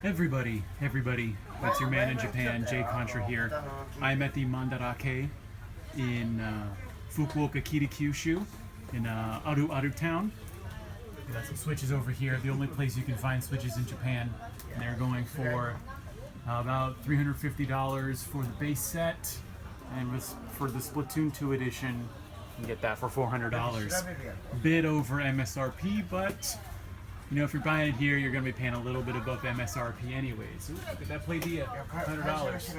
Everybody, it's your man in Japan, Jay Contra here. I'm at the Mandarake in Fukuoka, Kitakyushu, in Aru town. We got some switches over here, the only place you can find switches in Japan. And they're going for about $350 for the base set, and for the Splatoon 2 edition, you can get that for $400. Bit over MSRP, but you know, if you're buying it here, you're going to be paying a little bit above MSRP anyways. So look at that play deal, $100.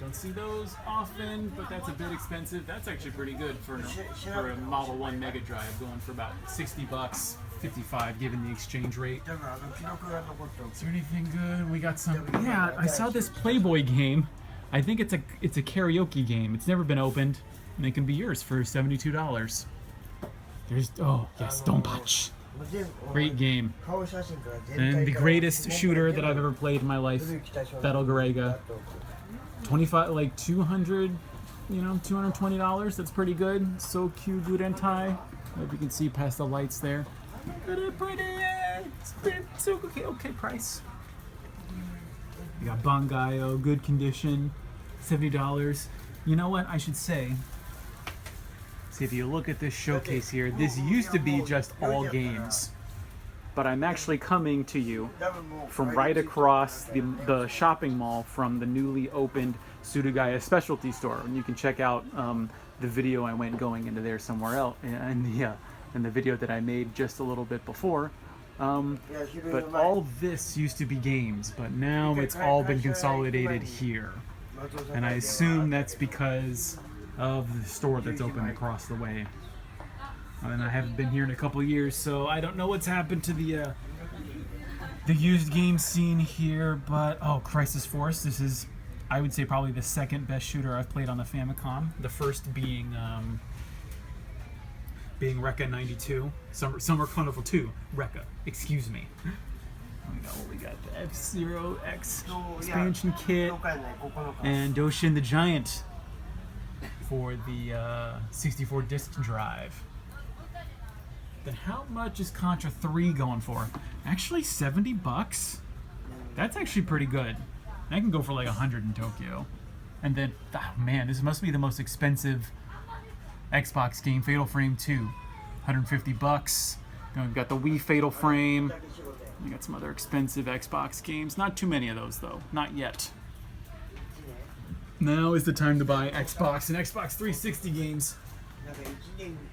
Don't see those often, but that's a bit expensive. That's actually pretty good for a Model 1 Mega Drive, going for about $60, 55 given the exchange rate. Is there anything good? We got some. Yeah, I saw this Playboy game. I think it's a karaoke game. It's never been opened, and it can be yours for $72. There's Donpachi. Great game. And the greatest shooter that I've ever played in my life, Battle Garega. 220. That's pretty good. So cute, Gurentai. Hope you can see past the lights there. It's okay price. You got Bangayo, good condition, $70. You know what I should say? See, if you look at this showcase here, this used to be just all games, but I'm actually coming to you from right across the shopping mall from the newly opened Surugaya Specialty Store, and you can check out the video I went going into there somewhere else, and the video that I made just a little bit before. But all this used to be games, but now it's all been consolidated here, and I assume that's because of the store that's opened across the way. And I haven't been here in a couple of years, so I don't know what's happened to the used game scene here. But Crisis Force, this is, I would say, probably the second best shooter I've played on the Famicom. The first being Rekka 92, Summer Carnival 2, Rekka, excuse me. We got the F-Zero X expansion kit and Doshin the Giant for the 64 disc drive. Then how much is Contra 3 going for? Actually, $70? That's actually pretty good. I can go for like 100 in Tokyo. And then, oh man, this must be the most expensive Xbox game, Fatal Frame 2. $150. Then we've got the Wii Fatal Frame. We got some other expensive Xbox games. Not too many of those though, not yet. Now is the time to buy Xbox and Xbox 360 games.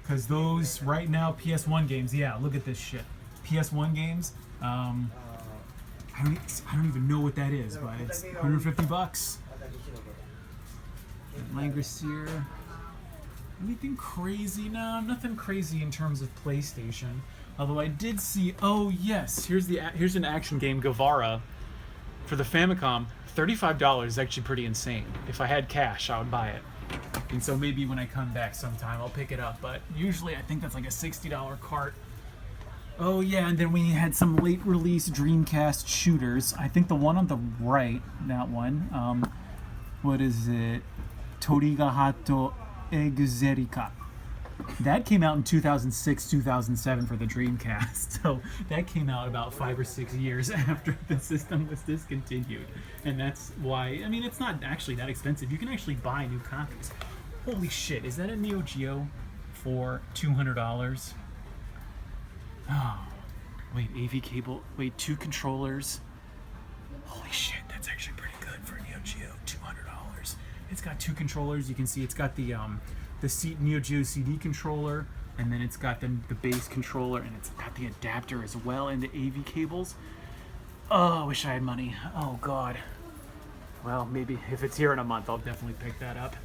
Because those, right now, PS1 games, yeah, look at this shit. PS1 games, I don't even know what that is, but it's $150. Langrisser. Anything crazy? No, nothing crazy in terms of PlayStation. Although I did see, oh yes, here's an action game, Guevara, for the Famicom. $35 is actually pretty insane. If I had cash, I would buy it. And so maybe when I come back sometime, I'll pick it up. But usually I think that's like a $60 cart. Oh yeah, and then we had some late release Dreamcast shooters. I think the one on the right, that one, what is it? Torigahato Exerika. That came out in 2006, 2007 for the Dreamcast. So that came out about 5 or 6 years after the system was discontinued. And that's why, I mean, it's not actually that expensive. You can actually buy new copies. Holy shit, is that a Neo Geo for $200? Oh, wait, AV cable, wait, 2 controllers. Holy shit, that's actually pretty good for a Neo Geo, $200. It's got 2 controllers. You can see it's got the Neo Geo CD controller, and then it's got the base controller, and it's got the adapter as well, and the AV cables. Oh, I wish I had money. Oh god. Well, maybe if it's here in a month, I'll definitely pick that up.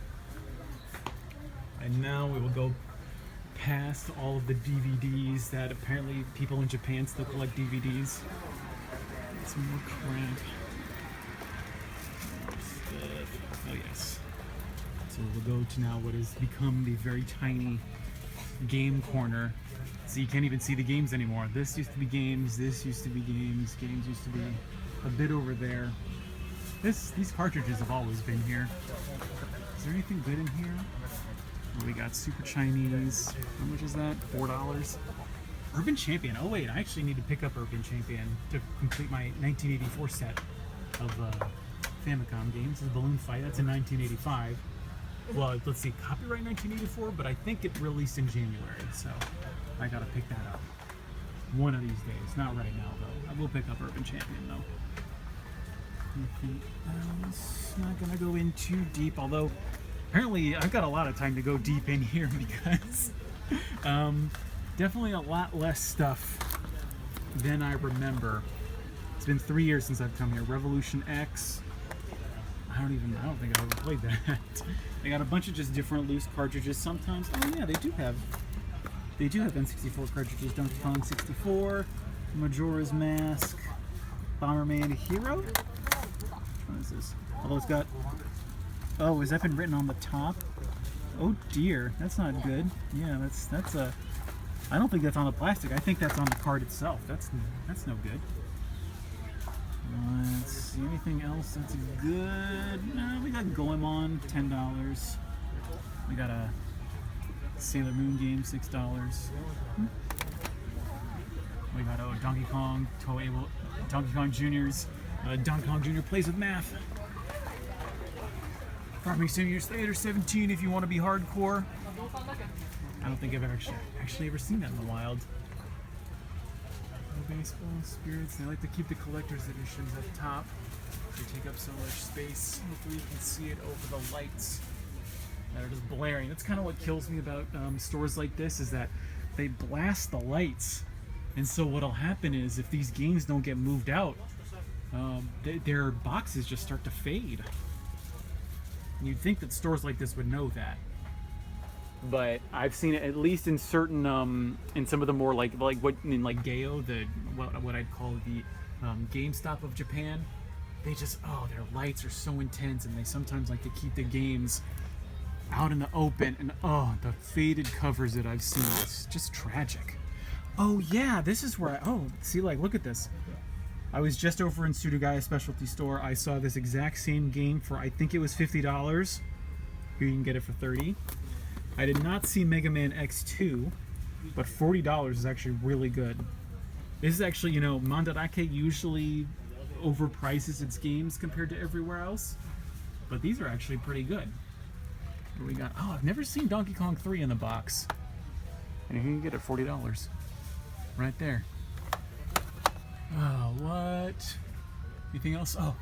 And now we will go past all of the DVDs that apparently people in Japan still collect DVDs. Some more crap. Oh yes. So we'll go to now what has become the very tiny game corner. So you can't even see the games anymore. This used to be games, this used to be games, games used to be a bit over there. These cartridges have always been here. Is there anything good in here? We got Super Chinese. How much is that? $4. Urban Champion. Oh wait, I actually need to pick up Urban Champion to complete my 1984 set. of Famicom games. This is Balloon Fight. That's in 1985. Well, let's see, copyright 1984, but I think it released in January, so I gotta pick that up one of these days. Not right now, though. I will pick up Urban Champion, though. Anything else? Not gonna go in too deep, although apparently I've got a lot of time to go deep in here because definitely a lot less stuff than I remember. It's been 3 years since I've come here. Revolution X. I don't think I've ever played that. They got a bunch of just different loose cartridges sometimes. Oh yeah, they do have N64 cartridges. Donkey Kong 64, Majora's Mask, Bomberman Hero. Which one is this? Although it's got, oh, has that been written on the top? Oh dear, that's not good. Yeah, that's a, I don't think that's on the plastic. I think that's on the card itself. That's no good. Let's see, anything else that's good? No, we got Goemon, $10. We got a Sailor Moon game, $6. We got Donkey Kong, Donkey Kong Jr.'s Donkey Kong Jr. plays with math. Farming Simulator 17 if you want to be hardcore. I don't think I've actually ever seen that in the wild. Baseball spirits. They like to keep the collector's editions at the top. They take up so much space. Hopefully you can see it over the lights that are just blaring. That's kind of what kills me about stores like this, is that they blast the lights. And so what'll happen is if these games don't get moved out, their boxes just start to fade. And you'd think that stores like this would know that. But I've seen it at least in certain, in some of the more like what in like Gayo, what I'd call the GameStop of Japan. They just, oh, their lights are so intense, and they sometimes like to keep the games out in the open, and oh, the faded covers that I've seen, it's just tragic. Oh yeah, this is where see, like, look at this. I was just over in Surugaya Specialty Store. I saw this exact same game for, I think it was $50. Here you can get it for $30. I did not see Mega Man X2, but $40 is actually really good. This is actually, you know, Mandarake usually overprices its games compared to everywhere else, but these are actually pretty good. What do we got? Oh, I've never seen Donkey Kong 3 in the box. And you can get it $40. Right there. Oh, what? Anything else? Oh,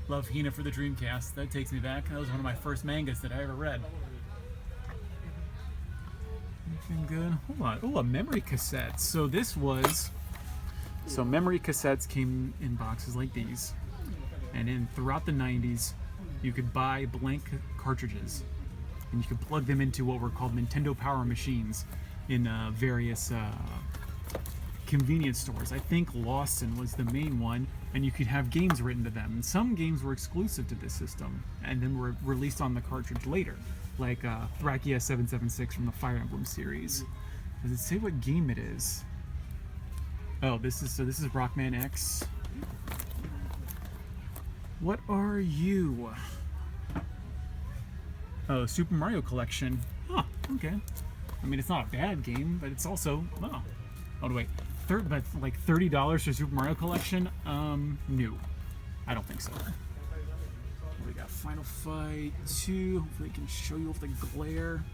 love Hina for the Dreamcast. That takes me back. That was one of my first mangas that I ever read. Anything good? Hold on. Oh, a memory cassette. So this was... So memory cassettes came in boxes like these. And throughout the 90s, you could buy blank cartridges. And you could plug them into what were called Nintendo Power Machines in various convenience stores. I think Lawson was the main one, and you could have games written to them. And some games were exclusive to this system, and then were released on the cartridge later, like Thrakia 776 from the Fire Emblem series. Does it say what game it is? Oh, this is Rockman X. What are you? Oh, Super Mario Collection. Huh, okay. I mean, it's not a bad game, but it's also, oh wait, but like $30 for Super Mario Collection? No, I don't think so. We got Final Fight 2. Hopefully I can show you off the glare.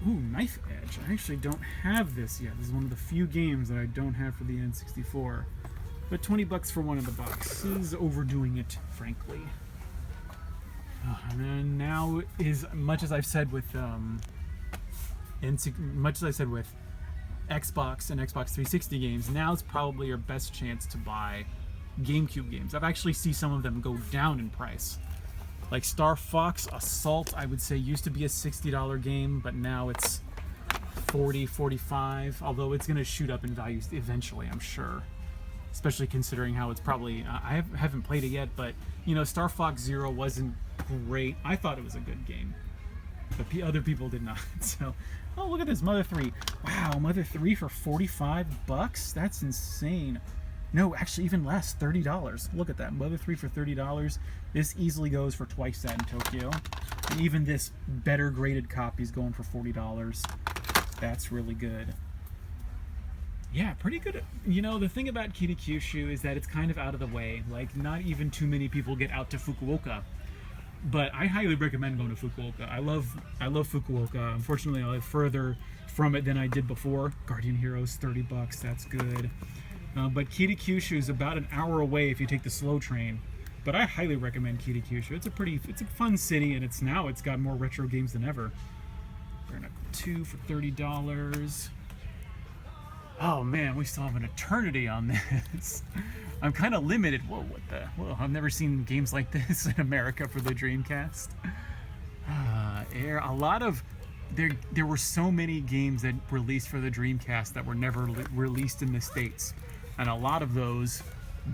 Ooh, Knife Edge. I actually don't have this yet. This is one of the few games that I don't have for the N64. But $20 for one in the box is overdoing it, frankly. And then now is much as I've said with Xbox and Xbox 360 games, now is probably your best chance to buy GameCube games. I've actually seen some of them go down in price. Like Star Fox Assault, I would say used to be a $60 game, but now it's $40, $45, although it's going to shoot up in value eventually, I'm sure. Especially considering how it's probably, I haven't played it yet, but, you know, Star Fox Zero wasn't great. I thought it was a good game, but other people did not. So, oh, look at this, Mother 3. Wow, Mother 3 for $45? That's insane. No, actually even less, $30. Look at that, Mother 3 for $30. This easily goes for twice that in Tokyo. And even this better graded copy is going for $40. That's really good. Yeah, pretty good. You know, the thing about Kitakyushu is that it's kind of out of the way. Like, not even too many people get out to Fukuoka. But I highly recommend going to Fukuoka. I love Fukuoka. Unfortunately, I live further from it than I did before. Guardian Heroes, $30. That's good. But Kitakyushu is about an hour away if you take the slow train. But I highly recommend Kitakyushu. It's a fun city, and it's got more retro games than ever. Bare Knuckle 2 for $30. Oh man, we still have an eternity on this. I'm kind of limited. Whoa, what the? Whoa, I've never seen games like this in America for the Dreamcast. There were so many games that released for the Dreamcast that were never released in the States. And a lot of those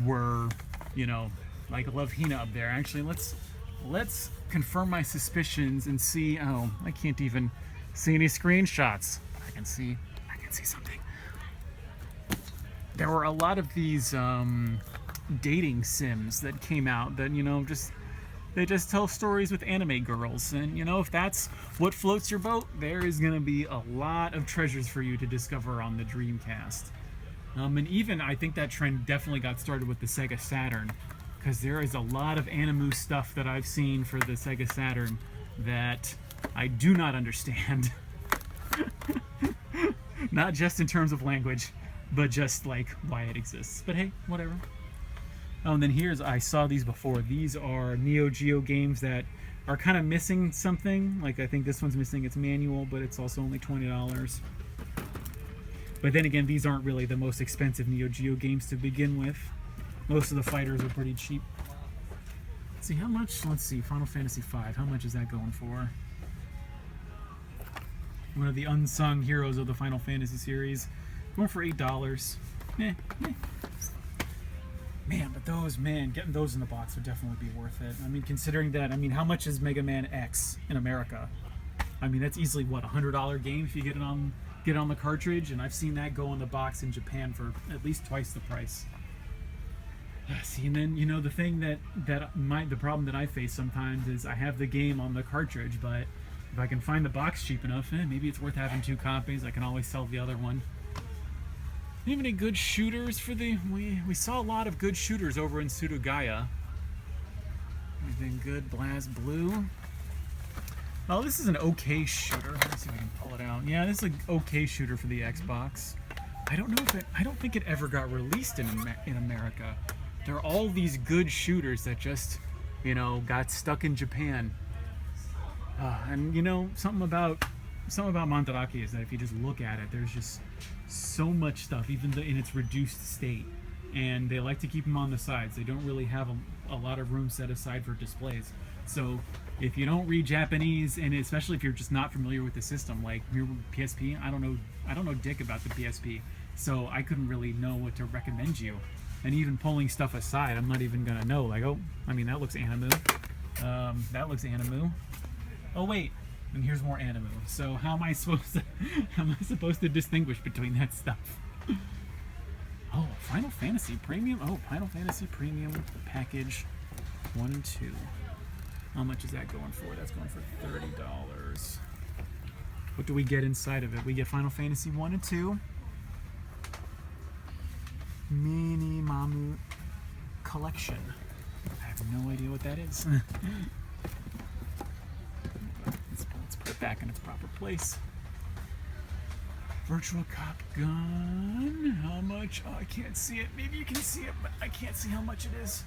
were, you know, like I love Hina up there. Actually, let's confirm my suspicions and see. Oh, I can't even see any screenshots. I can see something. There were a lot of these dating sims that came out that, you know, they just tell stories with anime girls. And, you know, if that's what floats your boat, there is going to be a lot of treasures for you to discover on the Dreamcast. And even, I think that trend definitely got started with the Sega Saturn, because there is a lot of Animu stuff that I've seen for the Sega Saturn that I do not understand. Not just in terms of language, but just like why it exists. But hey, whatever. Oh, and then I saw these before. These are Neo Geo games that are kind of missing something. Like I think this one's missing its manual, but it's also only $20. But then again, these aren't really the most expensive Neo Geo games to begin with. Most of the fighters are pretty cheap. Let's see how much. Let's see, Final Fantasy V. How much is that going for? One of the unsung heroes of the Final Fantasy series. Going for $8. Man, but getting those in the box would definitely be worth it. I mean, considering that, how much is Mega Man X in America? I mean, that's easily what, $100 game if you get it on the cartridge, and I've seen that go in the box in Japan for at least twice the price. See, and then, you know, the thing the problem that I face sometimes is I have the game on the cartridge, but if I can find the box cheap enough, maybe it's worth having 2 copies. I can always sell the other one. Do you have any good shooters for the... We saw a lot of good shooters over in Surugaya. Anything good? BlazBlue. Oh, this is an okay shooter. Let's see if I can pull it out. Yeah, this is an okay shooter for the Xbox. I don't think it ever got released in America. There are all these good shooters that just, you know, got stuck in Japan. And you know, something about Mandarake is that if you just look at it, there's just so much stuff, even in its reduced state. And they like to keep them on the sides. They don't really have a lot of room set aside for displays. So if you don't read Japanese, and especially if you're just not familiar with the system, like your PSP, I don't know dick about the PSP, so I couldn't really know what to recommend you. And even pulling stuff aside, I'm not even gonna know. Like, oh, that looks Animu. That looks Animu. Oh wait, and here's more Animu. So how am I supposed to distinguish between that stuff? Oh, Final Fantasy Premium. Oh, Final Fantasy Premium package 1 and 2. How much is that going for? That's going for $30. What do we get inside of it? We get Final Fantasy 1 and 2. Mini Mamu Collection. I have no idea what that is. Let's put it back in its proper place. Virtual Cop Gun. How much? Oh, I can't see it. Maybe you can see it, but I can't see how much it is.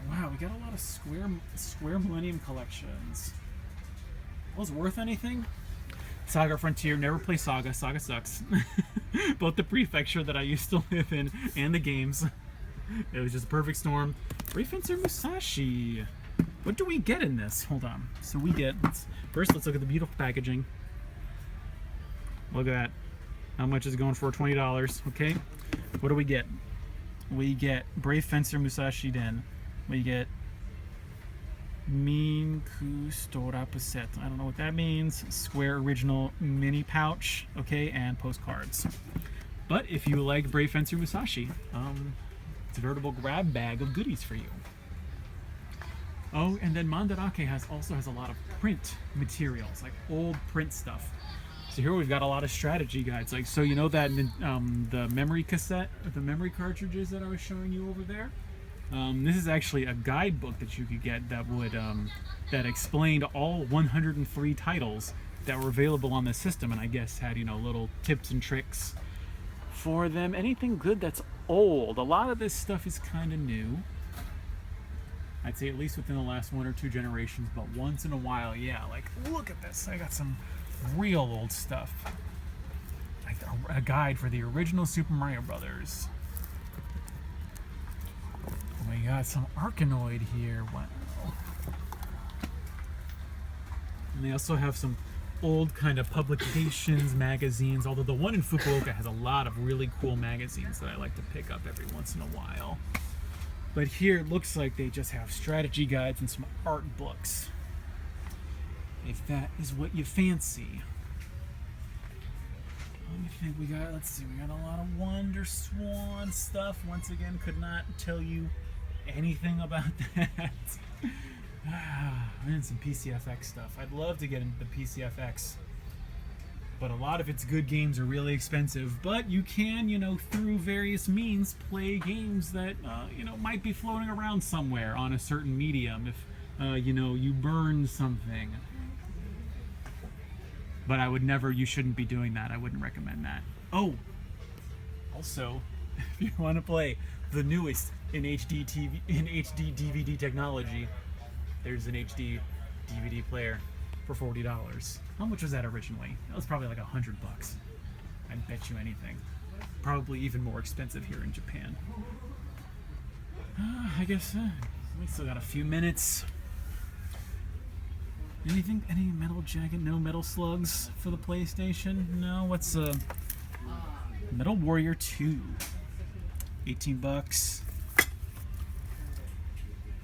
Wow, we got a lot of Square Millennium collections. Was it worth anything? Saga Frontier. Never play Saga. Saga sucks. Both the prefecture that I used to live in and the games. It was just a perfect storm. Brave Fencer Musashi. What do we get in this? Hold on. So we get... Let's look at the beautiful packaging. Look at that. How much is it going for? $20. Okay. What do we get? We get Brave Fencer Musashi Den. We get Minku Stora Set. I don't know what that means. Square Original Mini Pouch. Okay, and postcards. But if you like Brave Fencer Musashi, it's a veritable grab bag of goodies for you. Oh, and then Mandarake also has a lot of print materials, like old print stuff. So here we've got a lot of strategy guides. Like, so you know that the memory cassette, the memory cartridges that I was showing you over there? This is actually a guidebook that you could get that would that explained all 103 titles that were available on the system, and I guess had, you know, little tips and tricks for them. Anything good that's old. A lot of this stuff is kind of new. I'd say at least within the last 1 or 2 generations, but once in a while, yeah. Like, look at this. I got some real old stuff. Like a guide for the original Super Mario Brothers. We got some Arkanoid here. Wow. And they also have some old kind of publications, magazines, although the one in Fukuoka has a lot of really cool magazines that I like to pick up every once in a while. But here it looks like they just have strategy guides and some art books, if that is what you fancy. Let me think. We got, let's see, we got a lot of Wonder Swan stuff. Once again, could not tell you anything about that. And some PCFX stuff. I'd love to get into the PCFX, but a lot of its good games are really expensive. But you can, you know, through various means, play games that, you know, might be floating around somewhere on a certain medium if, you know, you burn something. But I would never, you shouldn't be doing that. I wouldn't recommend that. Oh, also, if you want to play the newest in HD TV, in HD DVD technology, there's an HD DVD player for $40. How much was that originally? That was probably like $100. I bet you anything. Probably even more expensive here in Japan. I guess we still got a few minutes. Anything? Any Metal Jacket? No Metal Slugs for the PlayStation? No. What's Metal Warrior 2? $18.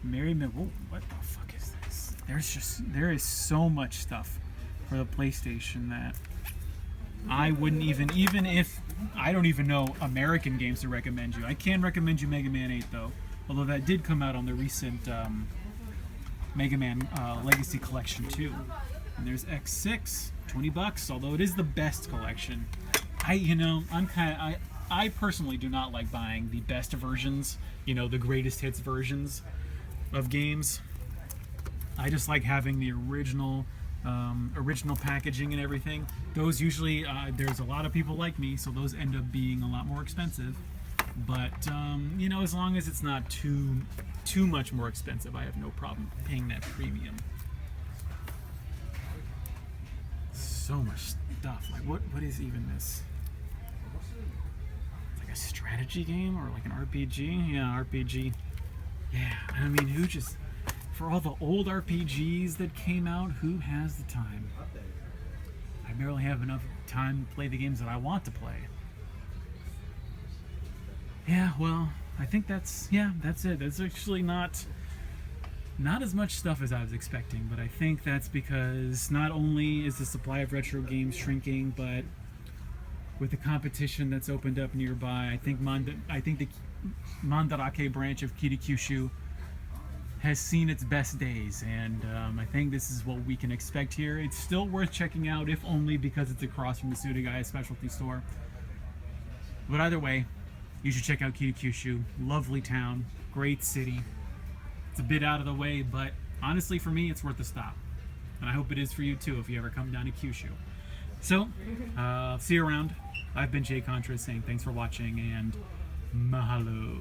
Mary Mid. Whoa, what the fuck is this? There is so much stuff for the PlayStation that I wouldn't even if I don't even know American games to recommend you. I can recommend you Mega Man 8 though, although that did come out on the recent Mega Man Legacy Collection 2. And there's X6, $20, although it is the best collection. I personally do not like buying the best versions, you know, the greatest hits versions of games. I just like having the original packaging and everything. Those usually, there's a lot of people like me, so those end up being a lot more expensive. But you know, as long as it's not too much more expensive, I have no problem paying that premium. So much stuff. Like, what is even this? It's like a strategy game or like an RPG? Yeah, RPG. Yeah, I mean, who just, for all the old RPGs that came out, who has the time? I barely have enough time to play the games that I want to play. Yeah, well, I think that's it. That's actually not as much stuff as I was expecting, but I think that's because not only is the supply of retro games shrinking, but with the competition that's opened up nearby, I think the Mandarake branch of Kitakyushu has seen its best days, and I think this is what we can expect here. It's still worth checking out, if only because it's across from the Surugaya Specialty Store. But either way, you should check out Kitakyushu. Lovely town, great city. It's a bit out of the way, but honestly for me, it's worth a stop. And I hope it is for you too if you ever come down to Kyushu. So, see you around. I've been Jay Contra saying thanks for watching and mahalo.